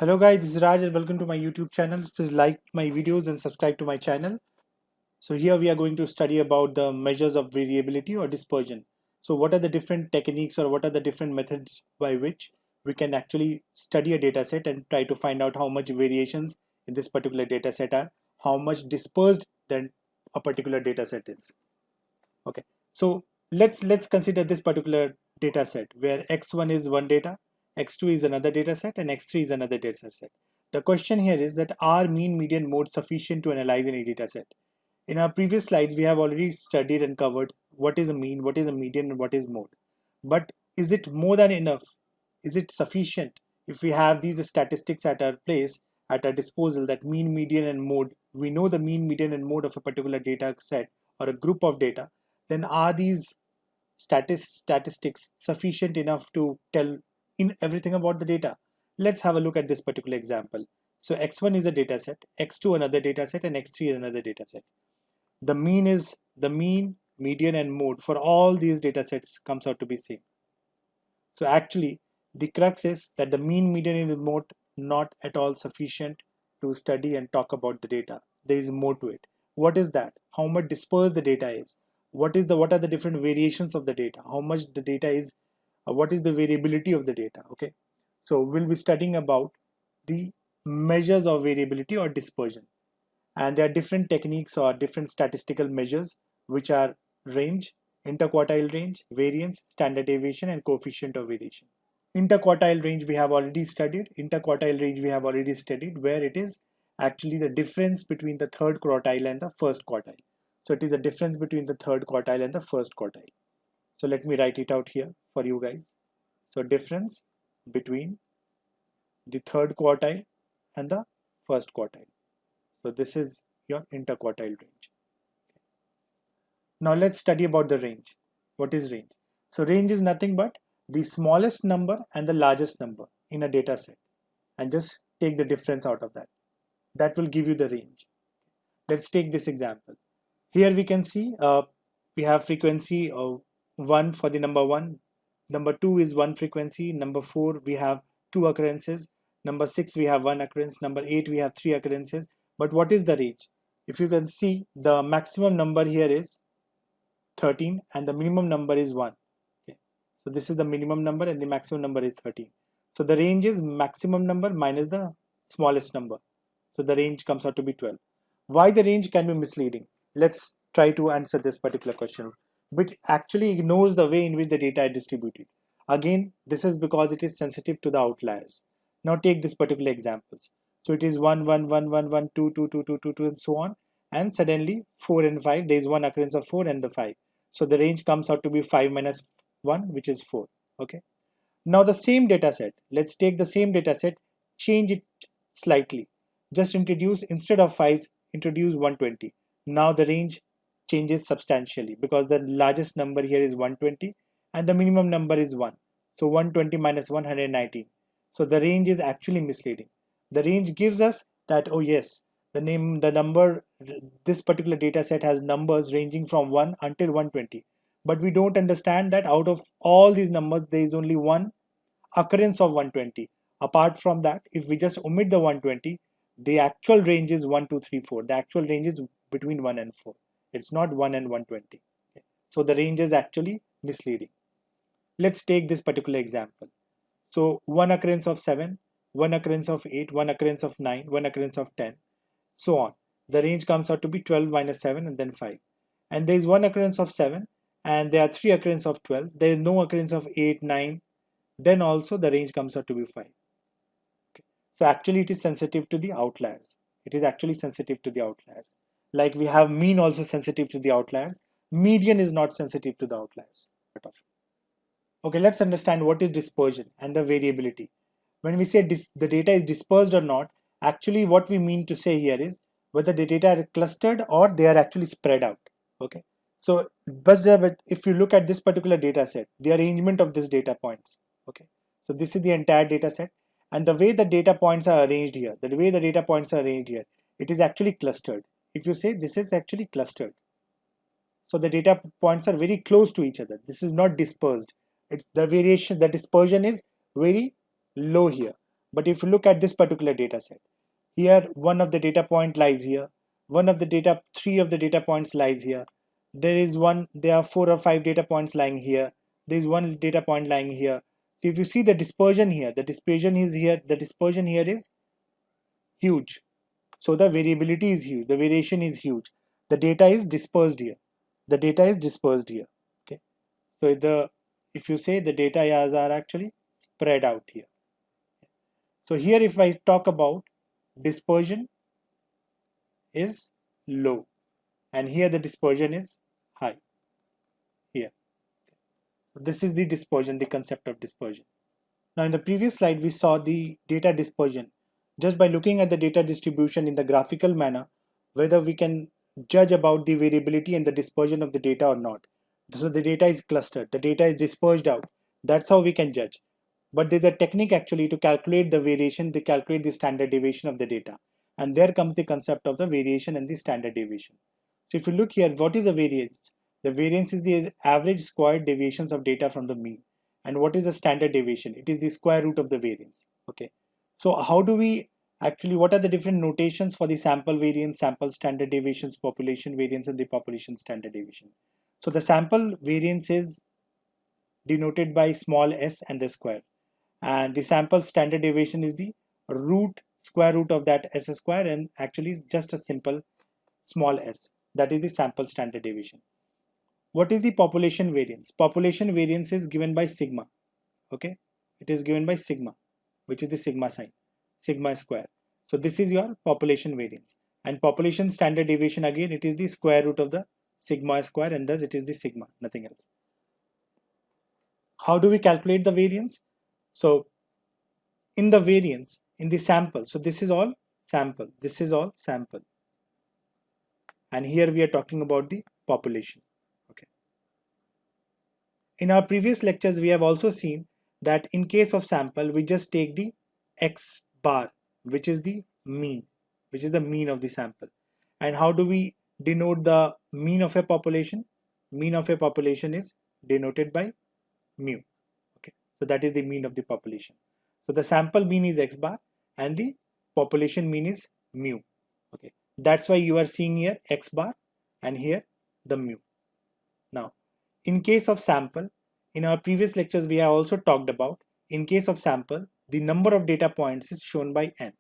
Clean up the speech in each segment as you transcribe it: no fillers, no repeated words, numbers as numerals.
Hello guys, this is Raj and welcome to my YouTube channel. Please like my videos and subscribe to my channel. So here we are going to study about the measures of variability or dispersion. So what are the different techniques or what are the different methods by which we can actually study a data set and try to find out how much variations in this particular data set are, how much dispersed then a particular data set is. Okay, so let's consider this particular data set where x1 is one data, x2 is another data set, and x3 is another data set. The question here is that are mean, median, mode sufficient to analyze any data set? In our previous slides, we have already studied and covered what is a mean, what is a median, and what is mode. But is it more than enough? Is it sufficient if we have these statistics at our place, at our disposal, that mean, median, and mode? We know the mean, median, and mode of a particular data set or a group of data. Then are these statistics sufficient enough to tell in everything about the data? Let's have a look at this particular example. So x1 is a data set, x2 another data set, and x3 is another data set. The mean, median, and mode for all these data sets comes out to be same. So actually, the crux is that the mean, median, and mode not at all sufficient to study and talk about the data. There is more to it. What is that? How much dispersed the data is? What are the different variations of the data? How much the data is? What is the variability of the data? Okay, so we'll be studying about the measures of variability or dispersion, and there are different techniques or different statistical measures which are range, interquartile range, variance, standard deviation, and coefficient of variation. Interquartile range we have already studied. Interquartile range we have already studied, where it is actually the difference between the third quartile and the first quartile. So it is the difference between the third quartile and the first quartile. So let me write it out here for you guys. So difference between the third quartile and the first quartile. So this is your interquartile range. Now let's study about the range. What is range? So range is nothing but the smallest number and the largest number in a data set, and just take the difference out of that. That will give you the range. Let's take this example. Here we can see we have frequency of 1 for the number 1. Number 2 is 1 frequency. Number 4 we have 2 occurrences. Number 6 we have 1 occurrence. Number 8 we have 3 occurrences. But what is the range? If you can see, the maximum number here is 13 and the minimum number is 1. Okay. So this is the minimum number and the maximum number is 13. So the range is maximum number minus the smallest number. So the range comes out to be 12. Why the range can be misleading? Let's try to answer this particular question, which actually ignores the way in which the data is distributed. Again, this is because it is sensitive to the outliers. Now take this particular examples. So it is 1, 1, 1, 1, 1, 2, 2, 2, 2, 2, 2, and so on. And suddenly 4 and 5, there is one occurrence of 4 and the 5. So the range comes out to be 5 minus 1, which is 4. Okay. Now the same data set, let's take the same data set, change it slightly. Just introduce, instead of 5, introduce 120. Now the range changes substantially because the largest number here is 120 and the minimum number is 1. So 120 minus 119. So the range is actually misleading. The range gives us that, oh yes, this particular data set has numbers ranging from 1 until 120. But we don't understand that out of all these numbers, there is only one occurrence of 120. Apart from that, if we just omit the 120, the actual range is 1, 2, 3, 4. The actual range is between 1 and 4. It's not 1 and 120. Okay. So the range is actually misleading. Let's take this particular example. So one occurrence of 7, one occurrence of 8, one occurrence of 9, one occurrence of 10, so on. The range comes out to be 12 minus 7 and then 5. And there is one occurrence of 7 and there are 3 occurrences of 12. There is no occurrence of 8, 9. Then also the range comes out to be 5. Okay. So actually it is sensitive to the outliers. It is actually sensitive to the outliers. Like we have mean also sensitive to the outliers. Median is not sensitive to the outliers. Okay, let's understand what is dispersion and the variability. When we say the data is dispersed or not, actually what we mean to say here is whether the data are clustered or they are actually spread out. Okay, so but if you look at this particular data set, the arrangement of this data points. Okay, so this is the entire data set, and the way the data points are arranged here, it is actually clustered. If you say this is actually clustered, so the data points are very close to each other. This is not dispersed. It's the variation, the dispersion is very low here. But if you look at this particular data set, here one of the data point lies here, three of the data points lies here. There are 4 or 5 data points lying here. There is one data point lying here. So if you see the dispersion here, the dispersion here is huge. So the variability is huge, the variation is huge. The data is dispersed here. Okay. So if you say the data are actually spread out here. So here if I talk about dispersion is low, and here the dispersion is high here. So this is the dispersion, the concept of dispersion. Now in the previous slide we saw the data dispersion. Just by looking at the data distribution in the graphical manner, whether we can judge about the variability and the dispersion of the data or not. So the data is clustered, the data is dispersed out. That's how we can judge. But there's a technique actually to calculate the variation, to calculate the standard deviation of the data. And there comes the concept of the variation and the standard deviation. So if you look here, what is the variance? The variance is the average squared deviations of data from the mean. And what is the standard deviation? It is the square root of the variance. Okay. So how do we actually, what are the different notations for the sample variance, sample standard deviations, population variance, and the population standard deviation? So the sample variance is denoted by small s and the square. And the sample standard deviation is the square root of that s square, and actually is just a simple small s. That is the sample standard deviation. What is the population variance? Population variance is given by sigma. Okay, it is given by sigma, which is the sigma sign, sigma square. So this is your population variance. And population standard deviation, again it is the square root of the sigma square, and thus it is the sigma, nothing else. How do we calculate the variance? So in the variance, in the sample, so this is all sample, and here we are talking about the population. Okay. In our previous lectures we have also seen that in case of sample we just take the x bar, which is the mean, of the sample. And how do we denote the mean of a population? Mean of a population is denoted by mu. Okay, so that is the mean of the population. So the sample mean is x bar and the population mean is mu. Okay, that's why you are seeing here x bar and here the mu. Now in case of sample, in our previous lectures we have also talked about, in case of sample the number of data points is shown by n.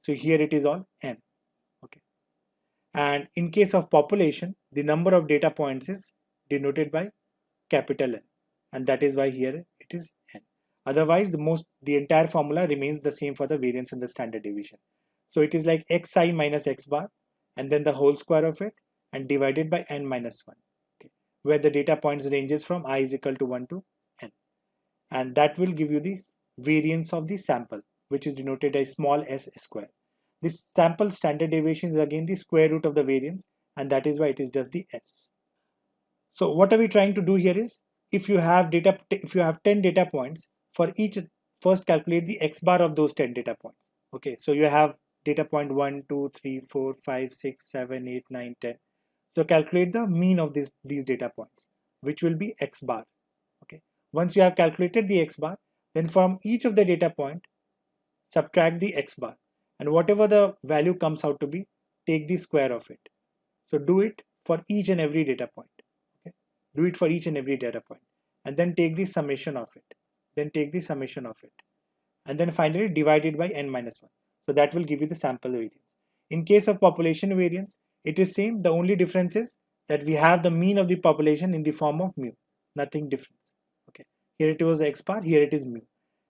So here it is all n. Okay, and in case of population the number of data points is denoted by capital N, and that is why here it is n. Otherwise the entire formula remains the same for the variance and the standard deviation. So it is like xi minus x bar and then the whole square of it and divided by n minus 1, okay, where the data points ranges from I is equal to 1 to n, and that will give you the variance of the sample, which is denoted as small s square. This sample standard deviation is again the square root of the variance, and that is why it is just the s. So what are we trying to do here is, if you have 10 data points, for each, first calculate the x bar of those 10 data points. Okay, so you have data point 1, 2, 3, 4, 5, 6, 7, 8, 9, 10. So calculate the mean of these data points, which will be x bar. Okay, once you have calculated the x bar, then from each of the data point, subtract the x bar, and whatever the value comes out to be, take the square of it. So do it for each and every data point. Okay, do it for each and every data point, and then take the summation of it. And then finally divide it by n minus 1. So that will give you the sample variance. In case of population variance, it is same. The only difference is that we have the mean of the population in the form of mu. Nothing different. Okay, here it was x bar, here it is mu.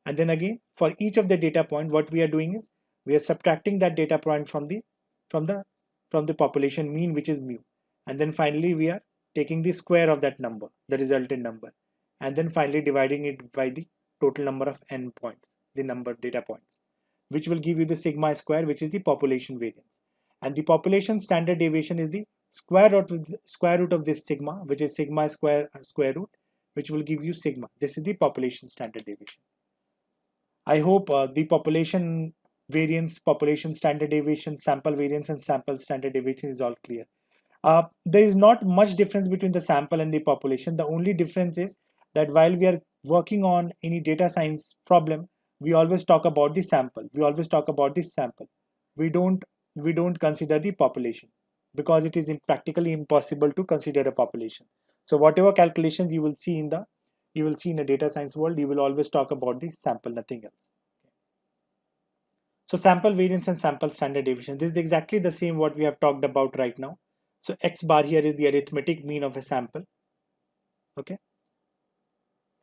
And then again, for each of the data point, what we are doing is we are subtracting that data point from the population mean, which is mu. And then finally we are taking the square of that number, the resultant number, and then finally dividing it by the total number of n points, the number of data points, which will give you the sigma square, which is the population variance. And the population standard deviation is the square root of this sigma, which is sigma square root, which will give you sigma. This is the population standard deviation. I hope the population variance, population standard deviation, sample variance, and sample standard deviation is all clear. There is not much difference between the sample and the population. The only difference is that while we are working on any data science problem, we always talk about the sample. We always talk about this sample. We don't consider the population because it is practically impossible to consider a population. So whatever calculations you will see in a data science world, you will always talk about the sample, nothing else. So sample variance and sample standard deviation. This is exactly the same what we have talked about right now. So x bar here is the arithmetic mean of a sample. Okay.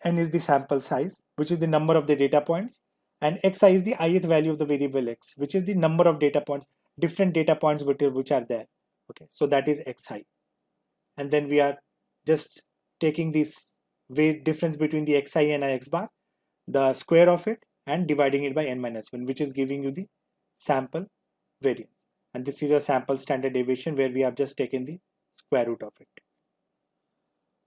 N is the sample size, which is the number of the data points, and xi is the ith value of the variable x, which is the number of data points, different data points which are there. Okay, so that is xi, and then we are just taking this difference between the xi and x bar, the square of it, and dividing it by n minus 1, which is giving you the sample variance. And this is your sample standard deviation where we have just taken the square root of it.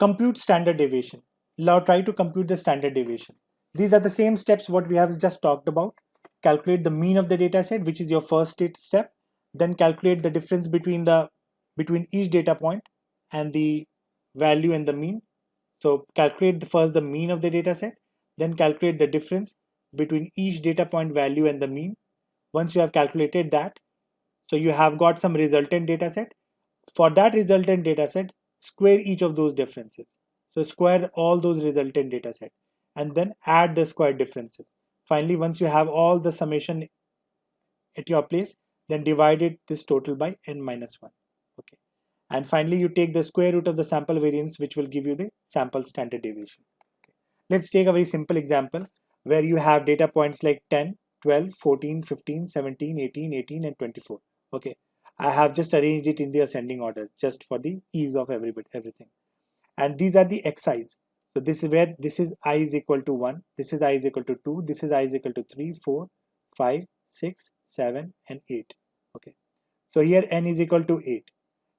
Compute standard deviation. Now try to compute the standard deviation. These are the same steps what we have just talked about. Calculate the mean of the data set, which is your first step. Then calculate the difference between each data point and the value and the mean. So calculate first the mean of the data set, then calculate the difference between each data point value and the mean. Once you have calculated that, so you have got some resultant data set. For that resultant data set, square each of those differences. So square all those resultant data set and then add the square differences. Finally, once you have all the summation at your place, then divide this total by n minus 1. Okay. And finally, you take the square root of the sample variance, which will give you the sample standard deviation. Okay. Let's take a very simple example where you have data points like 10, 12, 14, 15, 17, 18, 18, and 24. Okay. I have just arranged it in the ascending order just for the ease of everything. And these are the xi's. So this is where this is I is equal to 1, this is I is equal to 2, this is I is equal to 3, 4, 5, 6, 7, and 8. Okay. So here n is equal to 8.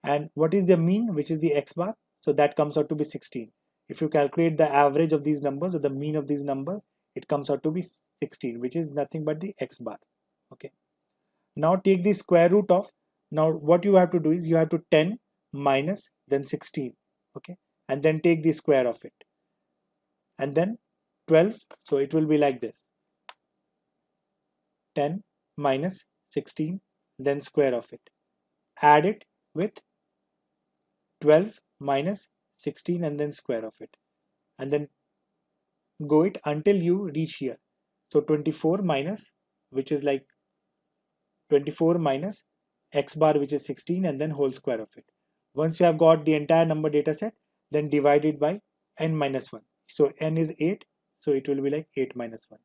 And what is the mean, which is the x bar? So that comes out to be 16. If you calculate the average of these numbers or the mean of these numbers, it comes out to be 16, which is nothing but the x bar. Okay. Now take the square root of, now what you have to do is you have to 10 minus then 16. Okay. And then take the square of it. And then 12, so it will be like this. 10 minus 16, then square of it. Add it with 12 minus 16 and then square of it. And then go it until you reach here. So 24 minus, which is like 24 minus x bar, which is 16, and then whole square of it. Once you have got the entire number data set, then divide it by n minus 1. So n is 8, so it will be like 8 minus 1.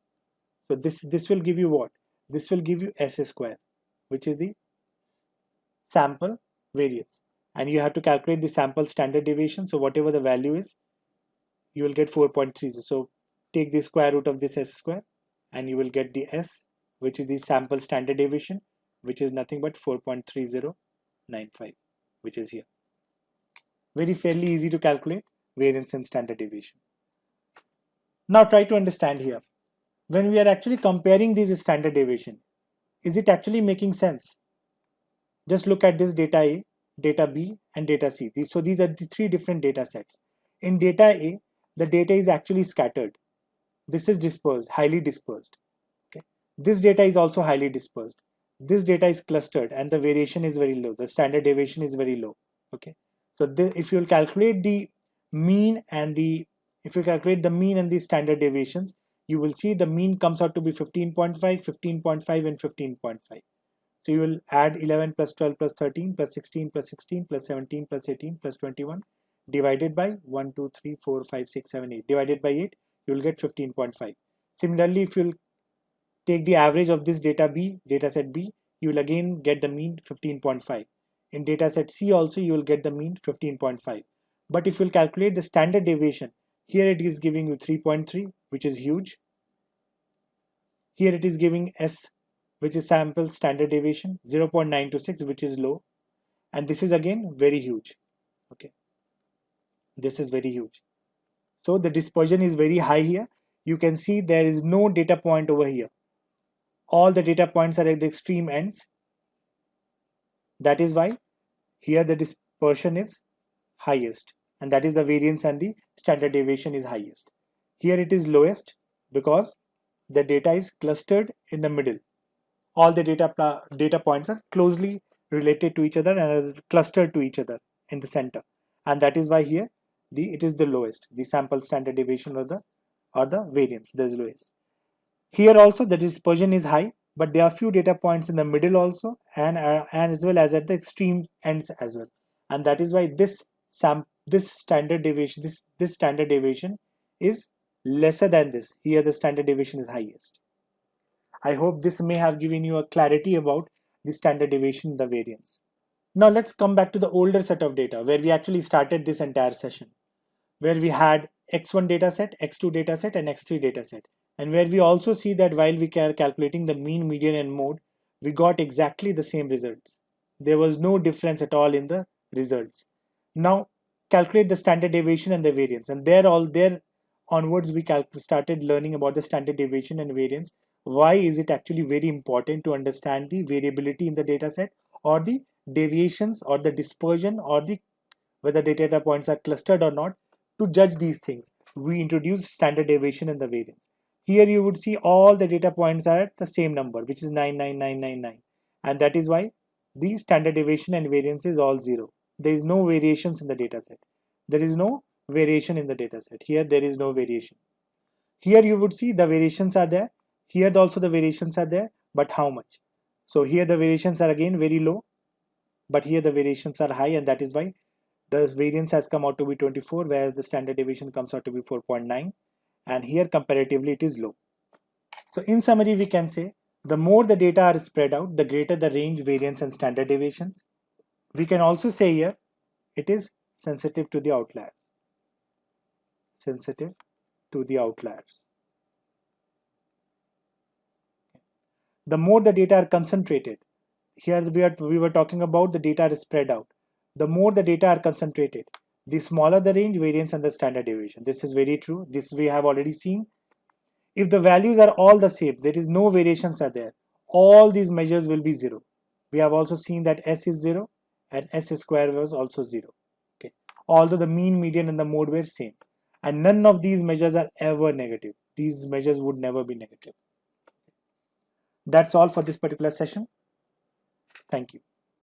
So this will give you what? This will give you s square, which is the sample variance. And you have to calculate the sample standard deviation. So whatever the value is, you will get 4.30. So take the square root of this s square and you will get the s, which is the sample standard deviation, which is nothing but 4.3095, which is here. Very fairly easy to calculate variance and standard deviation. Now try to understand here. When we are actually comparing these standard deviation, is it actually making sense? Just look at this data A, data B, and data C. So these are the three different data sets. In data A, the data is actually scattered. This is dispersed, highly dispersed. Okay. This data is also highly dispersed. This data is clustered and the variation is very low. The standard deviation is very low. Okay. So if you will calculate the mean and the standard deviations, you will see the mean comes out to be 15.5, 15.5, and 15.5. So you will add 11 plus 12 plus 13 plus 16 plus 16 plus 17 plus 18 plus 21 divided by 1, 2, 3, 4, 5, 6, 7, 8 divided by 8, you will get 15.5. Similarly, if you will take the average of this dataset B, you will again get the mean 15.5. In dataset C also you will get the mean 15.5. But if you will calculate the standard deviation, here it is giving you 3.3, which is huge. Here it is giving S, which is sample standard deviation, 0.926, which is low. And this is again very huge. Okay. This is very huge. So the dispersion is very high here. You can see there is no data point over here. All the data points are at the extreme ends. That is why here the dispersion is highest, and that is the variance and the standard deviation is highest. Here it is lowest because the data is clustered in the middle. All the data points are closely related to each other and are clustered to each other in the center, and that is why here it is the lowest. The sample standard deviation or the variance, the lowest. Here also the dispersion is high, but there are few data points in the middle also, and as well as at the extreme ends as well, and that is why this standard deviation this standard deviation is lesser than this. Here the standard deviation is highest. I hope this may have given you a clarity about the standard deviation, the variance. Now let's come back to the older set of data where we actually started this entire session, where we had x1 dataset, x2 dataset, and x3 dataset, and where we also see that while we are calculating the mean, median, and mode, we got exactly the same results. There was no difference at all in the results. Now calculate the standard deviation and the variance, and there onwards we started learning about the standard deviation and variance. Why is it actually very important to understand the variability in the dataset, or the deviations, or the dispersion, or the whether the data points are clustered or not? To judge these things, we introduce standard deviation and the variance. Here you would see all the data points are at the same number, which is 99999, and that is why the standard deviation and variance is all 0. There is no variations in the data set. There is no variation in the data set. Here there is no variation. Here you would see the variations are there. Here also the variations are there, but how much? So here the variations are again very low, but here the variations are high, and that is why the variance has come out to be 24, whereas the standard deviation comes out to be 4.9, and here comparatively it is low. So in summary, we can say the more the data are spread out, the greater the range, variance, and standard deviations. We can also say here it is sensitive to the outliers. Sensitive to the outliers. The more the data are concentrated, here we were talking about the data are spread out. The more the data are concentrated, the smaller the range, variance, and the standard deviation. This is very true. This we have already seen. If the values are all the same, there is no variations are there, all these measures will be 0. We have also seen that S is 0 and S square was also 0. Okay. Although the mean, median, and the mode were same. And none of these measures are ever negative. These measures would never be negative. That's all for this particular session. Thank you.